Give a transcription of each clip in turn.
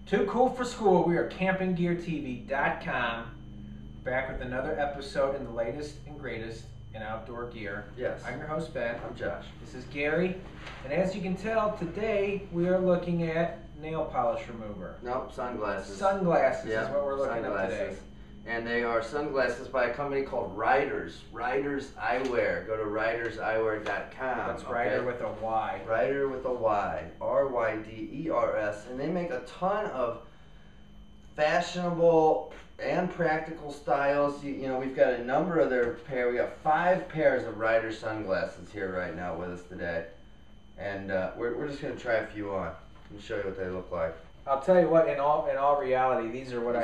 Too cool for school. We are CampingGearTV.com. Back with another episode in the latest and greatest in outdoor gear. Yes. I'm your host, Ben. I'm Josh. This is Gary. And as you can tell, today we are looking at nail polish remover. Nope, sunglasses. Sunglasses Yep, is what we're looking at today. And they are sunglasses by a company called Ryders. Ryders Eyewear. Go to ryderseyewear.com. That's Ryder with a Y. Ryder with a Y. R-Y-D-E-R-S. And they make a ton of fashionable and practical styles. You know, we've got a number of their pair. We got 5 pairs of Ryder sunglasses here right now with us today. And we're just going to try a few on and show you what they look like. I'll tell you what, in all reality, these are what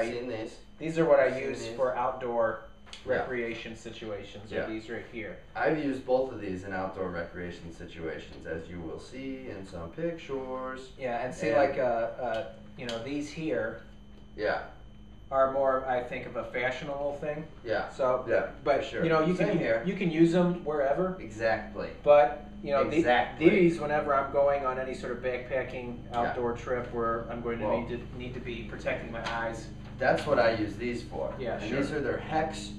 These are what I use for outdoor recreation situations. Yeah. Are these right here? I've used both of these in outdoor recreation situations, as you will see in some pictures. Yeah, and see, like, you know, these here. Yeah. Are more, I think, of a fashionable thing. Yeah. So, yeah, but sure. You know, you can use them wherever. Exactly. But you know, exactly. these whenever I'm going on any sort of backpacking outdoor trip where I'm going to need to be protecting my eyes. That's what I use these for. Yeah, and sure. These are their hex,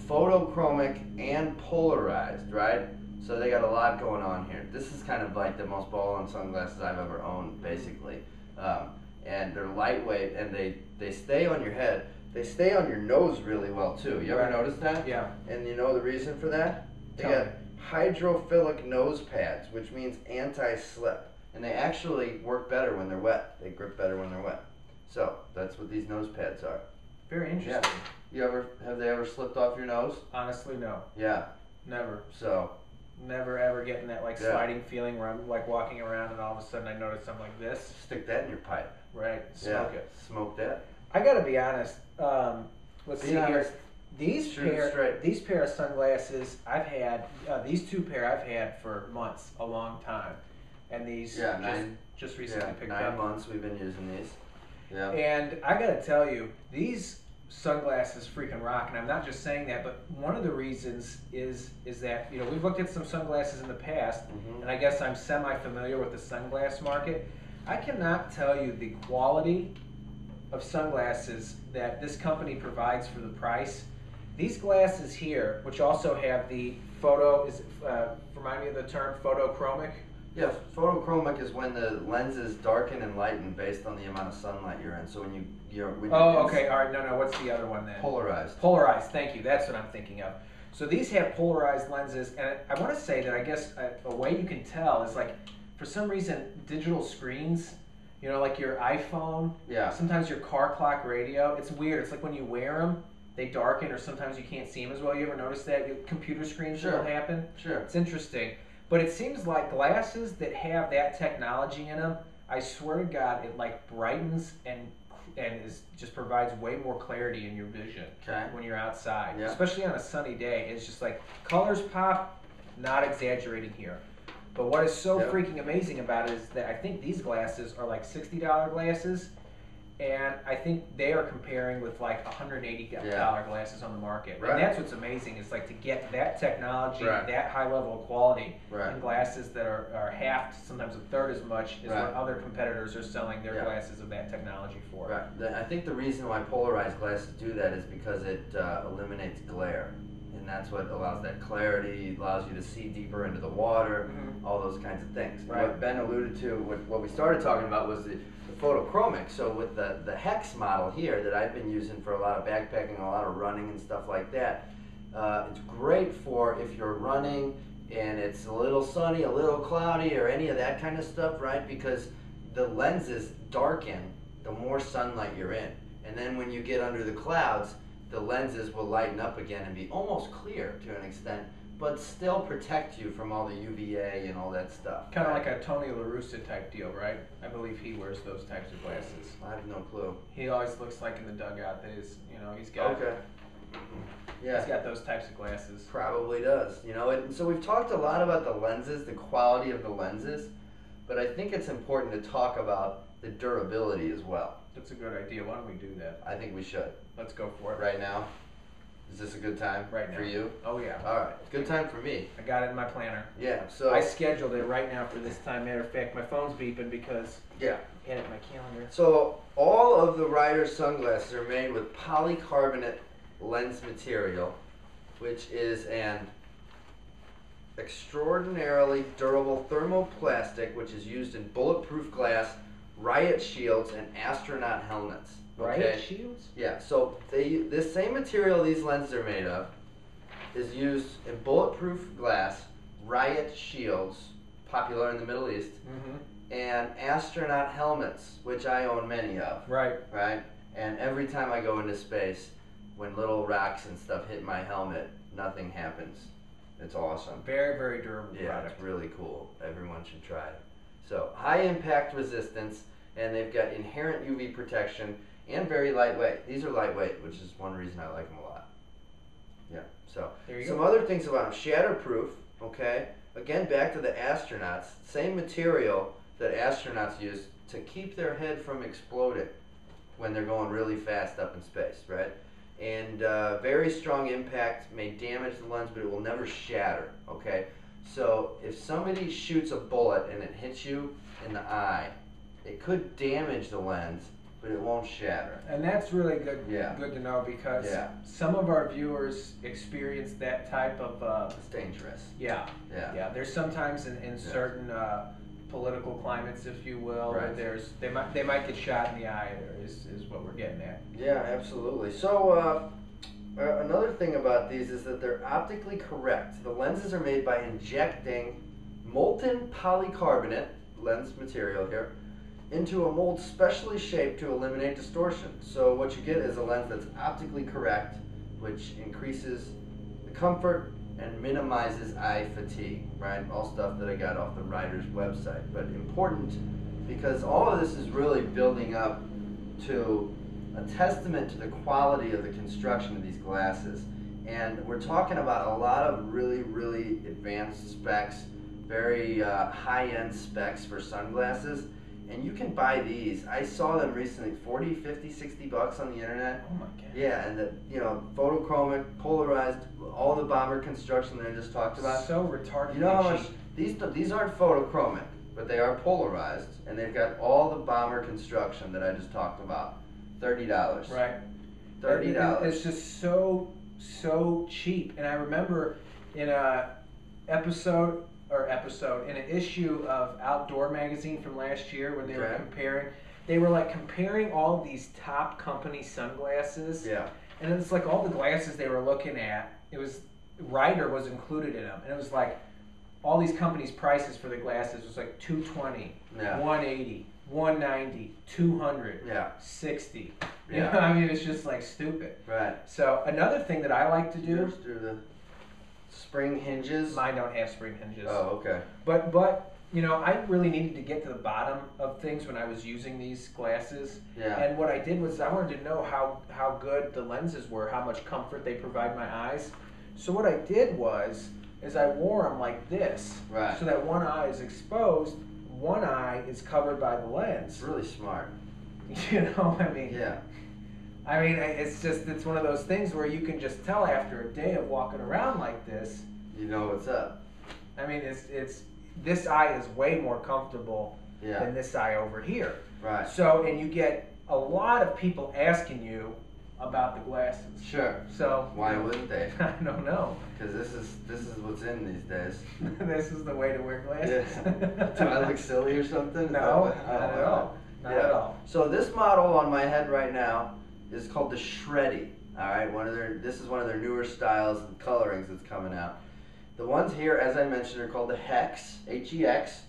photochromic, and polarized, right? So they got a lot going on here. This is kind of like the most ball-on sunglasses I've ever owned, basically. And they're lightweight, and they stay on your head. They stay on your nose really well too. You ever notice that? Yeah. And you know the reason for that? They Tell got me. hydrophilic nose pads, which means anti-slip, and they actually work better when they're wet. They grip better when they're wet. So that's what these nose pads are. Very interesting. Yeah. Have they ever slipped off your nose? Honestly, no. Yeah. Never. So. Never ever getting that like sliding feeling where I'm like walking around and all of a sudden I notice something like this. Stick that in your pipe. Right. Smoke it. Smoke that. I gotta be honest. Let's see here. These pair of sunglasses I've had. These 2 pair I've had for months, a long time, and these just recently picked up. 9 months we've been using these. Yeah. And I gotta tell you, these sunglasses freaking rock, and I'm not just saying that, but one of the reasons is that, you know, we've looked at some sunglasses in the past, and I guess I'm semi-familiar with the sunglass market. I cannot tell you the quality of sunglasses that this company provides for the price. These glasses here, which also have the remind me of the term photochromic? Yeah, photochromic is when the lenses darken and lighten based on the amount of sunlight you're in. So when okay, all right, no, what's the other one then? Polarized. Polarized, thank you, that's what I'm thinking of. So these have polarized lenses, and I want to say that I guess a way you can tell is like, for some reason, digital screens, you know, like your iPhone, sometimes your car clock radio, it's weird, it's like when you wear them, they darken, or sometimes you can't see them as well. You ever notice that? Your computer screens will happen? Sure. It's interesting. But it seems like glasses that have that technology in them, I swear to God, it like brightens and just provides way more clarity in your vision when you're outside, especially on a sunny day. It's just like colors pop, not exaggerating here. But what is so freaking amazing about it is that I think these glasses are like $60 glasses, and I think they are comparing with like $180 glasses on the market. Right. And that's what's amazing, is like to get that technology, that high level of quality in glasses that are half, sometimes a third as much as what other competitors are selling their glasses of that technology for. Right. I think the reason why polarized glasses do that is because it eliminates glare. And that's what allows that clarity, allows you to see deeper into the water, all those kinds of things. Right. What Ben alluded to, what we started talking about was the photochromic. So with the hex model here that I've been using for a lot of backpacking, a lot of running and stuff like that, it's great for if you're running and it's a little sunny, a little cloudy, or any of that kind of stuff, right? Because the lenses darken the more sunlight you're in. And then when you get under the clouds, the lenses will lighten up again and be almost clear to an extent, but still protect you from all the UVA and all that stuff. Kind of like a Tony La Russa type deal, right? I believe he wears those types of glasses. I have no clue. He always looks like in the dugout that is, you know, he's got he's got those types of glasses. Probably does, you know. And so we've talked a lot about the lenses, the quality of the lenses, but I think it's important to talk about the durability as well. That's a good idea. Why don't we do that? I think we should. Let's go for it. Right now? Is this a good time Right now. for you? Oh yeah. All right, good time for me. I got it in my planner. Yeah, so I scheduled it right now for this time. Matter of fact, my phone's beeping because yeah. I had it in my calendar. So all of the Ryders sunglasses are made with polycarbonate lens material, which is an extraordinarily durable thermoplastic which is used in bulletproof glass, riot shields, and astronaut helmets. Riot shields? Yeah, so this same material these lenses are made of is used in bulletproof glass, riot shields, popular in the Middle East, and astronaut helmets, which I own many of. Right. Right? And every time I go into space, when little rocks and stuff hit my helmet, nothing happens. It's awesome. Very, very durable Yeah, product. it's really cool. Everyone should try it. So, high impact resistance, and they've got inherent UV protection, and very lightweight. These are lightweight, which is one reason I like them a lot. Yeah, so There you some go. other things about them. Shatterproof, okay? Again, back to the astronauts. Same material that astronauts use to keep their head from exploding when they're going really fast up in space, right? And very strong impact, may damage the lens, but it will never shatter, okay? So if somebody shoots a bullet and it hits you in the eye, it could damage the lens, but it won't shatter. And that's really good. Yeah. Good to know because Yeah. some of our viewers experience that type of. It's dangerous. Yeah. Yeah. Yeah. There's sometimes in certain political climates, if you will, Right. where they might get shot in the eye. Is what we're getting at. Yeah, absolutely. So another thing about these is that they're optically correct. The lenses are made by injecting molten polycarbonate, lens material here, into a mold specially shaped to eliminate distortion. So what you get is a lens that's optically correct, which increases the comfort and minimizes eye fatigue, right? All stuff that I got off the Ryders website. But important because all of this is really building up to a testament to the quality of the construction of these glasses. And we're talking about a lot of really, really advanced specs, very high-end specs for sunglasses. And you can buy these. I saw them recently, 40, 50, 60 bucks on the internet. Oh my god. Yeah, and the, photochromic, polarized, all the bomber construction that I just talked about. So retarded. You know how much these aren't photochromic, but they are polarized, and they've got all the bomber construction that I just talked about. $30. Right. $30. It's just so cheap. And I remember in an issue of Outdoor magazine from last year when they were comparing all these top company sunglasses. Yeah. And it's like all the glasses they were looking at, it was Ryder was included in them, and it was like all these companies' prices for the glasses was like $220, Yeah. $180, $190, $200, Yeah. $60. You Yeah. know, I mean, it's just like stupid. Right. So another thing that I like to do. Yours do the spring hinges. Mine don't have spring hinges. Oh, okay. But I really needed to get to the bottom of things when I was using these glasses. Yeah. And what I did was I wanted to know how good the lenses were, how much comfort they provide my eyes. So what I did is I wore them like this. Right. So that one eye is exposed, one eye is covered by the It's lens. really smart. You know, I mean. Yeah. I mean, it's one of those things where you can just tell after a day of walking around like this. You know what's up. I mean, it's this eye is way more comfortable Yeah. than this eye over here. Right. So, and you get a lot of people asking you about the glasses. Sure. So Why wouldn't they? I don't know. Because this is what's in these days. This is the way to wear glasses. Yeah. Do I look silly or something? Is that No, what- not at all. Not at all. So this model on my head right now is called the Shreddy. All right, this is one of their newer styles and colorings that's coming out. The ones here, as I mentioned, are called the Hex, H-E-X.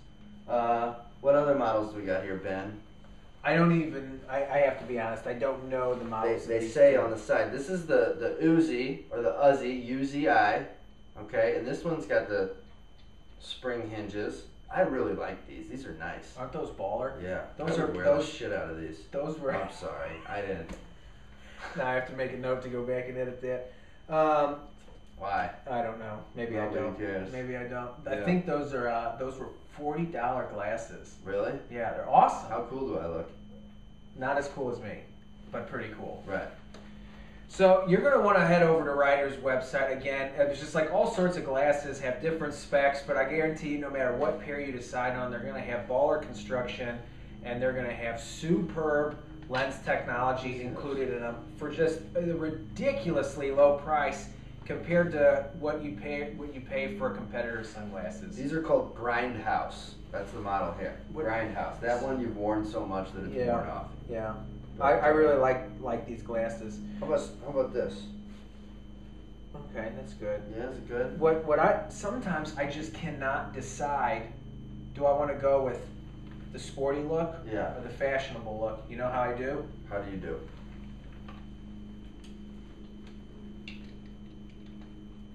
What other models do we got here, Ben? I have to be honest, I don't know the models. They say on the side. This is the Uzi, or the Uzi, U-Z-I. Okay, and this one's got the spring hinges. I really like these. These are nice. Aren't those baller? Yeah, Those I are- would wear those- the shit out of these. Those were. I'm sorry, I didn't. Now I have to make a note to go back and edit that. Why? I don't know. Maybe Nobody I don't. cares. Maybe I don't. Yeah. I think those were $40 glasses. Really? Yeah, they're awesome. How cool do I look? Not as cool as me, but pretty cool. Right. So you're going to want to head over to Ryders' website again. It's just like all sorts of glasses have different specs, but I guarantee you no matter what pair you decide on, they're going to have baller construction and they're going to have superb lens technology included in them for just a ridiculously low price compared to what you pay for competitor sunglasses. These are called Grindhouse. That's the model here. Grindhouse. That one you've worn so much that it's worn off. Yeah. I really like these glasses. How about this? Okay, that's good. Yeah, is it good? Sometimes I just cannot decide. Do I want to go with the sporty look or the fashionable look? You know how I do? How do you do?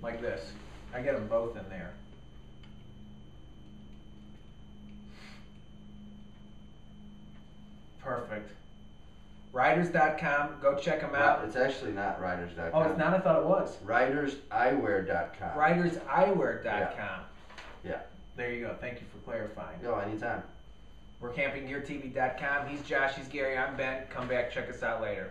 Like this. I get them both in there. Perfect. Ryders.com. Go check them out. It's actually not Ryders.com. Oh, it's not? I thought it was. Ryders Eyewear.com. Ryders Eyewear.com. Yeah. There you go. Thank you for clarifying. Yo, anytime. We're CampingGearTV.com. He's Josh. He's Gary. I'm Ben. Come back. Check us out later.